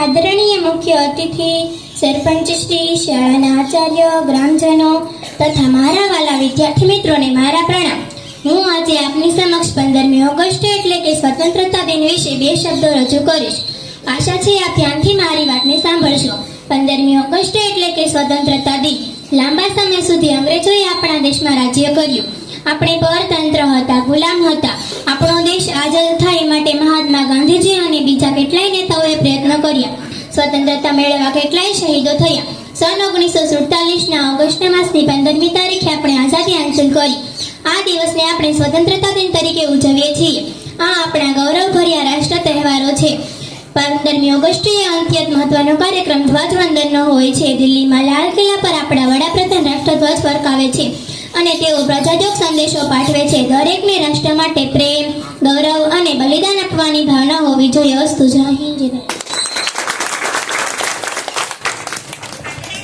આદરણીય મુખ્ય અતિથિ, સરપંચ શ્રી, શાળાના આચાર્ય, ગ્રામજનો તથા મારા વાલા વિદ્યાર્થી મિત્રોને મારા પ્રણામ. હું આજે આપની સમક્ષ 15મી ઓગસ્ટ એટલે કે સ્વતંત્રતા દિન વિશે 2 શબ્દો રજૂ કરીશ. આશા છે આપ ધ્યાનથી મારી વાતને સાંભળશો. 15મી ઓગસ્ટ એટલે કે સ્વતંત્રતા દિન. લાંબા સમય સુધી અંગ્રેજોએ આપણા દેશમાં રાજ્ય કર્યું. આપણે પરતંત્ર હતા, ગુલામ હતા. આપણો દેશ આઝાદ થાય એ માટે મહાત્મા ગાંધીજી અને બીજા કેટલાય નેતાઓએ પ્રયત્ન કર્યા. સ્વતંત્રતા મેળવવા કેટલાય શહીદો થયા. સન 1947ના ઓગસ્ટ માસની 15મી તારીખે આપણે આઝાદી હાંસલ કરી. આ દિવસને આપણે સ્વતંત્રતા દિન તરીકે ઉજવીએ છીએ. આ આપણા ગૌરવભર્યા રાષ્ટ્ર તહેવારો છે. 15મી ઓગસ્ટે અત્યંત મહત્વનો કાર્યક્રમ ધ્વજવંદનનો હોય છે. દિલ્હીમાં લાલ કિલ્લા પર આપણા વડાપ્રધાન રાષ્ટ્રધ્વજ ફરકાવે છે અને તેઓ પ્રજાજોગ સંદેશો પાઠવે છે. દરેકને રાષ્ટ્ર માટે પ્રેમ, ગૌરવ અને બલિદાન આપવાની ભાવના હોવી જોઈએ. અસ્તુ. જય હિન્દ, જય ભારત.